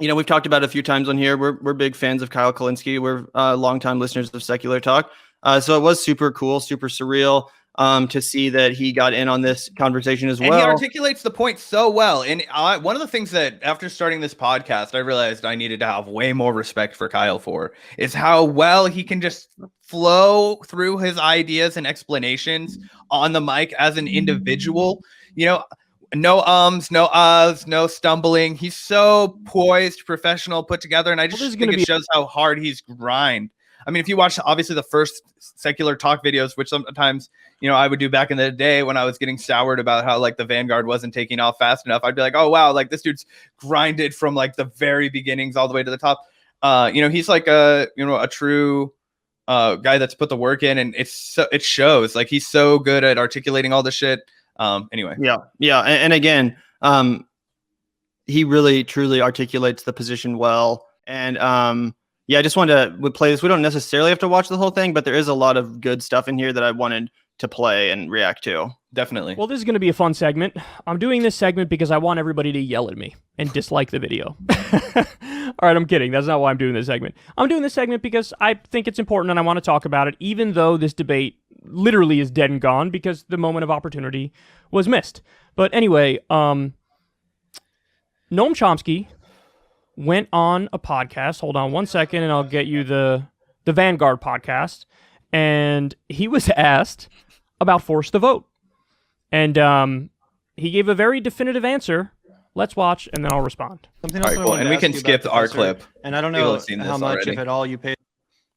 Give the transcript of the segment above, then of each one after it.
we've talked about it a few times on here. We're big fans of Kyle Kulinski. We're longtime listeners of Secular Talk. So it was super cool, super surreal to see that he got in on this conversation as well. And he articulates the point so well. And one of the things that after starting this podcast, I realized I needed to have way more respect for Kyle for is how well he can just flow through his ideas and explanations on the mic as an individual. No ums, no uhs, no stumbling. He's so poised, professional, put together. And I just think it shows how hard he's grind. I mean, if you watch obviously the first Secular Talk videos, which sometimes, I would do back in the day when I was getting soured about how like the Vanguard wasn't taking off fast enough, I'd be like, oh, wow, like this dude's grinded from like the very beginnings all the way to the top. He's like a true guy that's put the work in, and it shows. Like he's so good at articulating all the shit. Anyway. Yeah. And again, he really truly articulates the position well. And I just wanted to play this. We don't necessarily have to watch the whole thing, but there is a lot of good stuff in here that I wanted to play and react to. Definitely. Well, this is going to be a fun segment. I'm doing this segment because I want everybody to yell at me and dislike the video. All right, I'm kidding. That's not why I'm doing this segment. I'm doing this segment because I think it's important and I want to talk about it, even though this debate literally is dead and gone because the moment of opportunity was missed. But anyway, Noam Chomsky went on a podcast. Hold on one second and I'll get you the Vanguard podcast. And he was asked about force the vote. And he gave a very definitive answer. Let's watch and then I'll respond. Something else and we can skip our clip. And I don't know how much, if at all, you paid.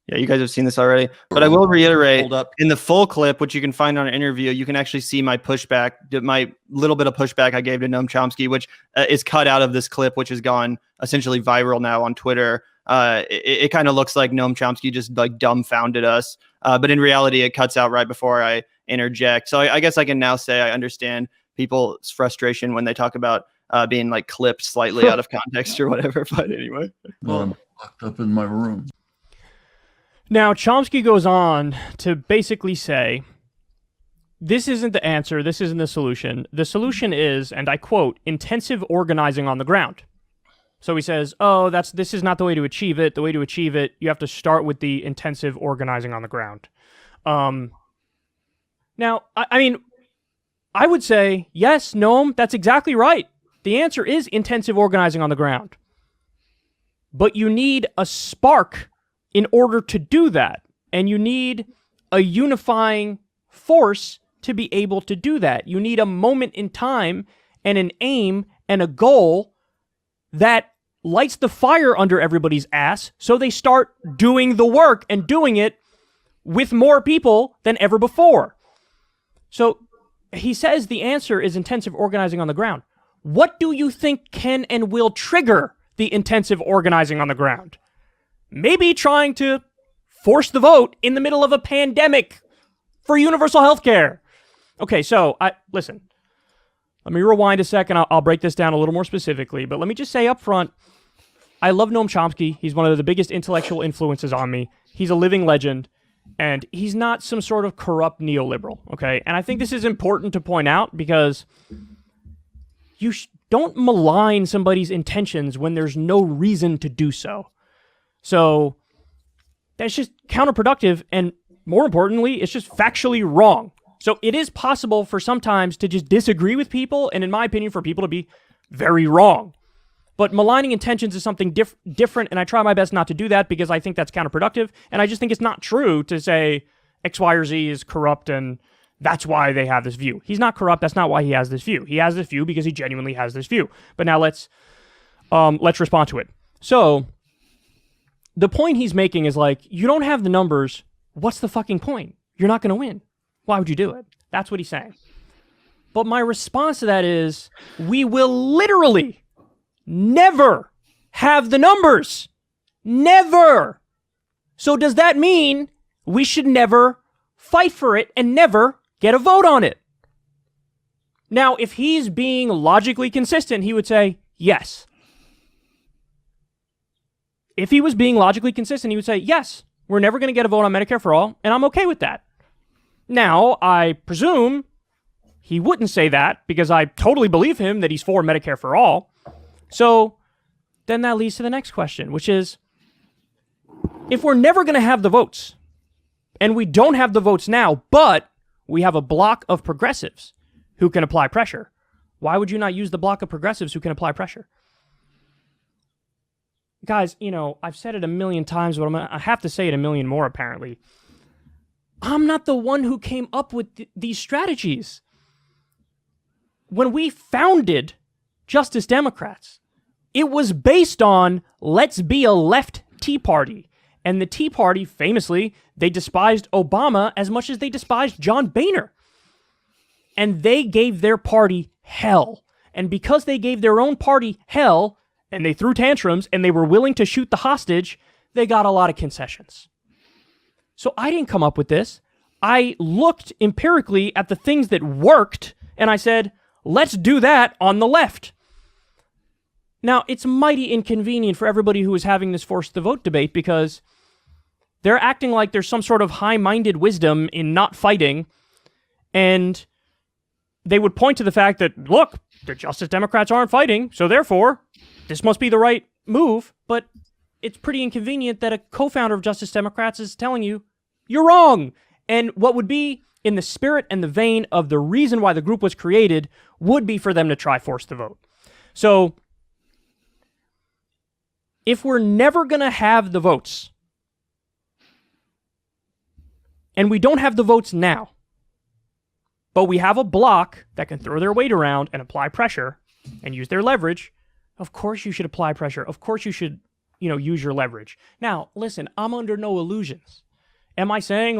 Yeah, you guys have seen this already, but I will reiterate in the full clip, which you can find on an interview, you can actually see my pushback, my little bit of pushback I gave to Noam Chomsky, which is cut out of this clip, which has gone essentially viral now on Twitter. It kind of looks like Noam Chomsky just like dumbfounded us. But in reality, it cuts out right before I interject. So I guess I can now say I understand people's frustration when they talk about being like clipped slightly out of context or whatever. But anyway. Well, I'm locked up in my room. Now, Chomsky goes on to basically say, this isn't the answer, this isn't the solution. The solution is, and I quote, intensive organizing on the ground. So he says, this is not the way to achieve it. The way to achieve it, you have to start with the intensive organizing on the ground. Now, I mean, I would say, yes, Noam, that's exactly right. The answer is intensive organizing on the ground. But you need a spark in order to do that. And you need a unifying force to be able to do that. You need a moment in time and an aim and a goal that lights the fire under everybody's ass so they start doing the work and doing it with more people than ever before. So he says the answer is intensive organizing on the ground. What do you think can and will trigger the intensive organizing on the ground? Maybe trying to force the vote in the middle of a pandemic for universal health care. Okay, so, listen. Let me rewind a second. I'll break this down a little more specifically. But let me just say up front, I love Noam Chomsky. He's one of the biggest intellectual influences on me. He's a living legend. And he's not some sort of corrupt neoliberal, okay? And I think this is important to point out because you don't malign somebody's intentions when there's no reason to do so. So that's just counterproductive, and more importantly, it's just factually wrong. So it is possible for sometimes to just disagree with people, and in my opinion, for people to be very wrong. But maligning intentions is something different, and I try my best not to do that because I think that's counterproductive, and I just think it's not true to say X, Y, or Z is corrupt, and that's why they have this view. He's not corrupt. That's not why he has this view. He has this view because he genuinely has this view. But now let's respond to it. So the point he's making is like, you don't have the numbers. What's the fucking point? You're not going to win. Why would you do it? That's what he's saying. But my response to that is, we will literally never have the numbers. Never. So does that mean we should never fight for it and never get a vote on it? Now, if he's being logically consistent, he would say, yes. If he was being logically consistent, he would say, yes, we're never going to get a vote on Medicare for all, and I'm okay with that. Now, I presume he wouldn't say that because I totally believe him that he's for Medicare for all. So then that leads to the next question, which is, if we're never going to have the votes, and we don't have the votes now, but we have a block of progressives who can apply pressure, why would you not use the block of progressives who can apply pressure? Guys, I've said it a million times, but I have to say it a million more, apparently. I'm not the one who came up with these strategies. When we founded Justice Democrats, it was based on let's be a left Tea Party. And the Tea Party, famously, they despised Obama as much as they despised John Boehner. And they gave their party hell. And because they gave their own party hell, and they threw tantrums, and they were willing to shoot the hostage, they got a lot of concessions. So I didn't come up with this. I looked empirically at the things that worked, and I said, let's do that on the left. Now, it's mighty inconvenient for everybody who is having this force the vote debate because they're acting like there's some sort of high-minded wisdom in not fighting, and they would point to the fact that, look, the Justice Democrats aren't fighting, so therefore, this must be the right move, but it's pretty inconvenient that a co-founder of Justice Democrats is telling you, you're wrong. And what would be in the spirit and the vein of the reason why the group was created would be for them to try force the vote. So, if we're never going to have the votes, and we don't have the votes now, but we have a bloc that can throw their weight around and apply pressure and use their leverage, of course you should apply pressure. Of course you should, use your leverage. Now, listen, I'm under no illusions. Am I saying,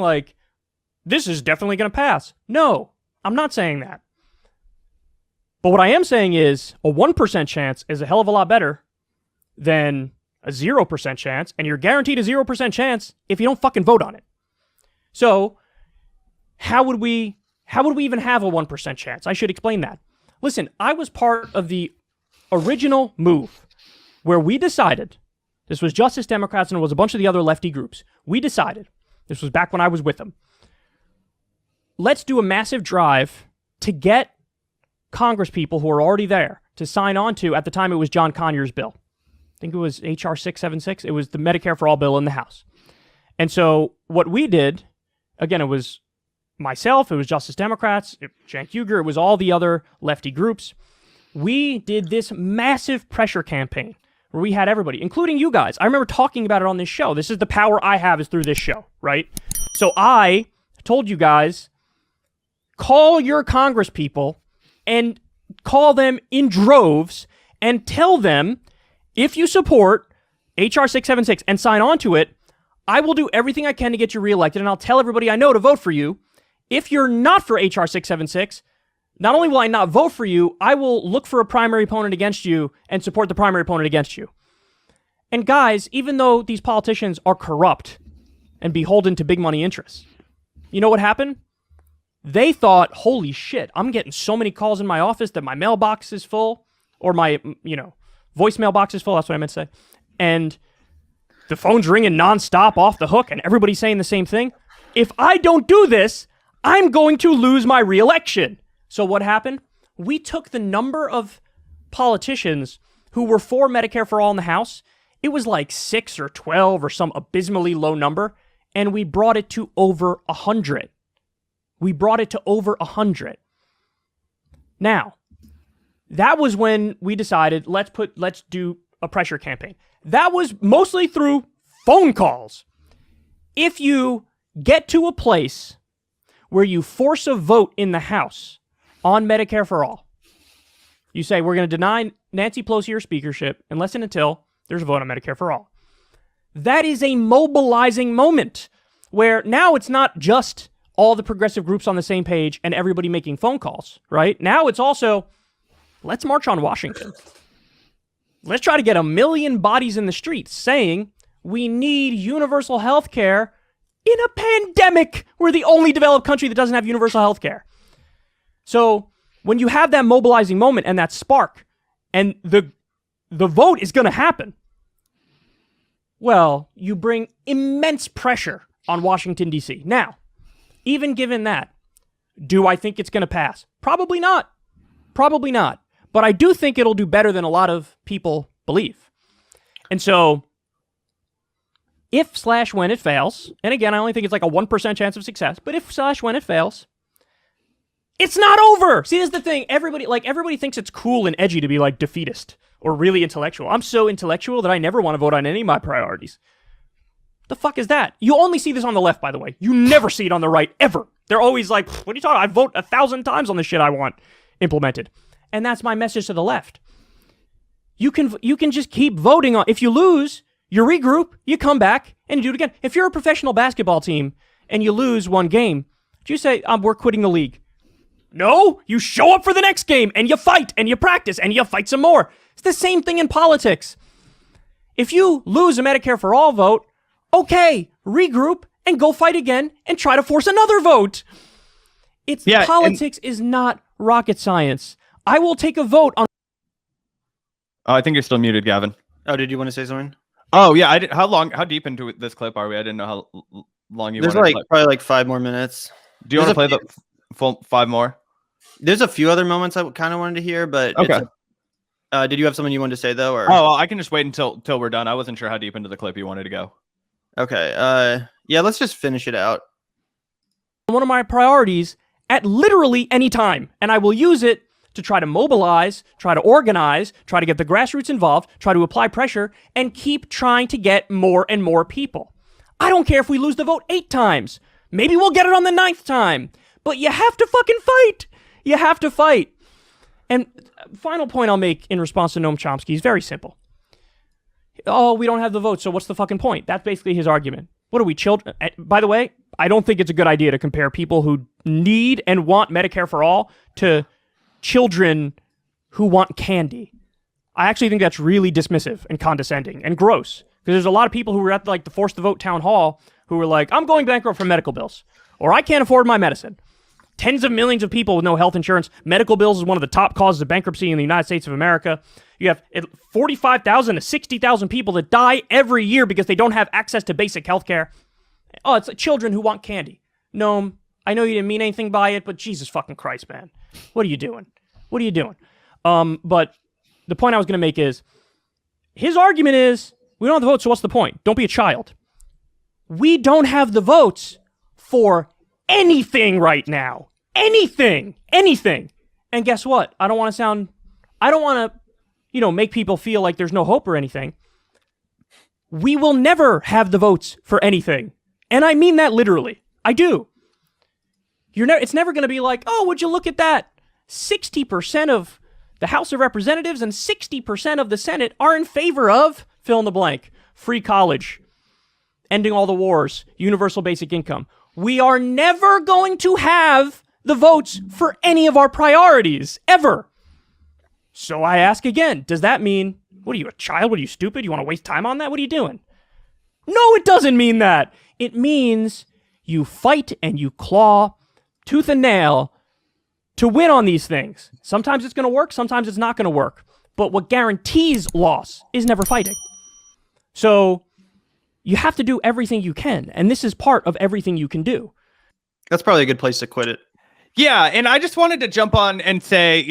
this is definitely going to pass? No, I'm not saying that. But what I am saying is a 1% chance is a hell of a lot better than a 0% chance, and you're guaranteed a 0% chance if you don't fucking vote on it. So, how would we even have a 1% chance? I should explain that. Listen, I was part of the original move where we decided, this was Justice Democrats and it was a bunch of the other lefty groups, we decided, this was back when I was with them, let's do a massive drive to get Congress people who are already there to sign on to, at the time it was John Conyers' bill. I think it was H.R. 676. It was the Medicare for All bill in the House. And so what we did, again, it was myself, it was Justice Democrats, Cenk Uygur, it was all the other lefty groups. We did this massive pressure campaign where we had everybody, including you guys. I remember talking about it on this show. This is the power I have is through this show, right? So I told you guys, call your Congress people and call them in droves and tell them, if you support H.R. 676 and sign on to it, I will do everything I can to get you reelected, and I'll tell everybody I know to vote for you. If you're not for H.R. 676, not only will I not vote for you, I will look for a primary opponent against you and support the primary opponent against you. And guys, even though these politicians are corrupt and beholden to big money interests, you know what happened? They thought, holy shit, I'm getting so many calls in my office that my mailbox is full, or my, voicemail box is full, that's what I meant to say. And the phone's ringing nonstop off the hook and everybody's saying the same thing. If I don't do this, I'm going to lose my reelection. So what happened? We took the number of politicians who were for Medicare for All in the House. It was like 6 or 12 or some abysmally low number. And we brought it to over 100. We brought it to over 100. Now, that was when we decided, let's do a pressure campaign. That was mostly through phone calls. If you get to a place where you force a vote in the House on Medicare for All, you say, we're going to deny Nancy Pelosi her speakership unless and until there's a vote on Medicare for All. That is a mobilizing moment where now it's not just all the progressive groups on the same page and everybody making phone calls, right? Now it's also, let's march on Washington. Let's try to get 1 million bodies in the streets saying we need universal health care in a pandemic. We're the only developed country that doesn't have universal health care. So when you have that mobilizing moment and that spark, and the vote is going to happen, well, you bring immense pressure on Washington, D.C. Now, even given that, do I think it's going to pass? Probably not. Probably not. But I do think it'll do better than a lot of people believe. And so if/when it fails, and again, I only think it's like a 1% chance of success, but if/when it fails, it's not over. See, this is the thing. Everybody thinks it's cool and edgy to be like defeatist or really intellectual. I'm so intellectual that I never want to vote on any of my priorities. The fuck is that? You only see this on the left, by the way. You never see it on the right, ever. They're always like, what are you talking about? I vote 1,000 times on the shit I want implemented. And that's my message to the left. You can just keep voting on. If you lose, you regroup, you come back, and you do it again. If you're a professional basketball team and you lose one game, do you say, we're quitting the league? No, you show up for the next game, and you fight, and you practice, and you fight some more. It's the same thing in politics. If you lose a Medicare for All vote, okay, regroup, and go fight again, and try to force another vote. Politics is not rocket science. I will take a vote on... Oh, I think you're still muted, Gavin. Oh, did you want to say something? Oh, yeah. How deep into this clip are we? I didn't know how long you wanted to play. There's probably 5 more minutes. Do you want to play the full 5 more? There's a few other moments I kind of wanted to hear, but okay. Did you have something you wanted to say, though? Or? Oh, I can just wait until we're done. I wasn't sure how deep into the clip you wanted to go. Okay. Yeah, let's just finish it out. One of my priorities at literally any time, and I will use it to try to mobilize, try to organize, try to get the grassroots involved, try to apply pressure, and keep trying to get more and more people. I don't care if we lose the vote 8 times. Maybe we'll get it on the 9th time. But you have to fucking fight. You have to fight. And final point I'll make in response to Noam Chomsky is very simple. Oh, we don't have the vote, so what's the fucking point? That's basically his argument. What are we, children? By the way, I don't think it's a good idea to compare people who need and want Medicare for All to children who want candy. I actually think that's really dismissive and condescending and gross. Because there's a lot of people who were at the Force the Vote town hall who were like, I'm going bankrupt from medical bills. Or I can't afford my medicine. Tens of millions of people with no health insurance. Medical bills is one of the top causes of bankruptcy in the United States of America. You have 45,000 to 60,000 people that die every year because they don't have access to basic health care. Oh, it's like children who want candy. Noam, I know you didn't mean anything by it, but Jesus fucking Christ, man. What are you doing? What are you doing? But the point I was going to make is, his argument is, we don't have the votes, so what's the point? Don't be a child. We don't have the votes for anything right now. Anything. And guess what? I don't want to, make people feel like there's no hope or anything. We will never have the votes for anything. And I mean that literally. I do. It's never going to be like, oh, would you look at that? 60% of the House of Representatives and 60% of the Senate are in favor of, fill in the blank, free college, ending all the wars, universal basic income. We are never going to have the votes for any of our priorities, ever. So I ask again, does that mean, what are you, a child? What are you, stupid? You want to waste time on that? What are you doing? No, it doesn't mean that. It means you fight and you claw tooth and nail to win on these things. Sometimes it's going to work, sometimes it's not going to work. But what guarantees loss is never fighting. So you have to do everything you can, and this is part of everything you can do. That's probably a good place to quit it. Yeah, and I just wanted to jump on and say,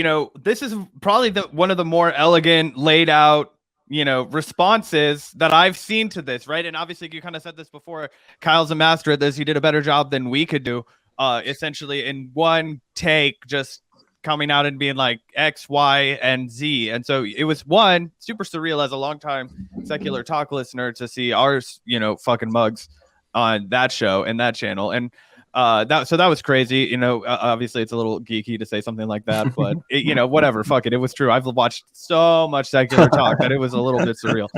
this is probably one of the more elegant, laid out, responses that I've seen to this, right? And obviously, you kind of said this before. Kyle's a master at this. He did a better job than we could do, essentially in one take, just coming out and being like X, Y, and Z. And so it was super surreal as a longtime secular talk listener to see ours, fucking mugs on that show and that channel. And that was crazy. Obviously it's a little geeky to say something like that, but whatever, fuck it. It was true. I've watched so much secular talk that it was a little bit surreal.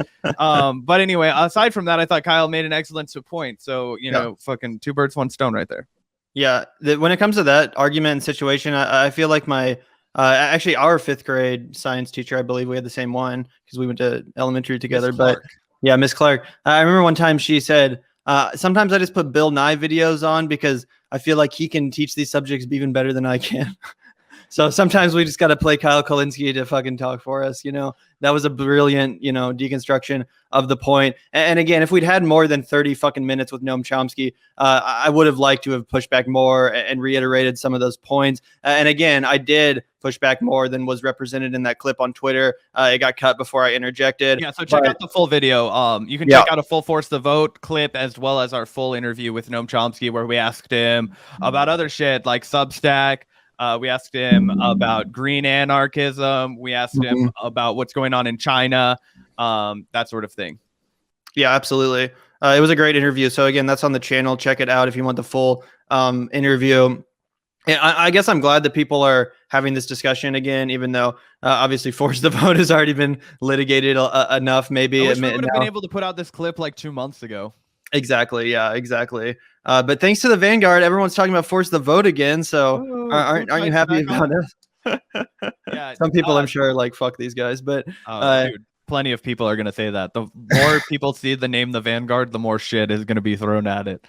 But anyway, aside from that, I thought Kyle made an excellent point. So, fucking 2 birds, 1 stone right there. Yeah. When it comes to that argument and situation, I feel like our 5th grade science teacher, I believe we had the same one because we went to elementary together, but yeah, Miss Clark. I remember one time she said, sometimes I just put Bill Nye videos on because I feel like he can teach these subjects even better than I can. So sometimes we just got to play Kyle Kulinski to fucking talk for us. That was a brilliant, deconstruction of the point. And again, if we'd had more than 30 fucking minutes with Noam Chomsky, I would have liked to have pushed back more and reiterated some of those points. And again, I did push back more than was represented in that clip on Twitter. It got cut before I interjected. Yeah, so check out the full video. You can check out a full Force the Vote clip as well as our full interview with Noam Chomsky, where we asked him about other shit like Substack. We asked him about green anarchism. We asked him about what's going on in China, that sort of thing. Yeah, absolutely. It was a great interview. So again, that's on the channel. Check it out if you want the full interview. And I guess I'm glad that people are having this discussion again, even though obviously Force the Vote has already been litigated enough. Maybe I wish we would have been able to put out this clip like 2 months ago. Exactly. Yeah, exactly. But thanks to the Vanguard, everyone's talking about Force the Vote again. So aren't you happy about it? Yeah. Some people I'm sure are like, fuck these guys, but dude, plenty of people are going to say that. The more people see the name the Vanguard, the more shit is going to be thrown at it.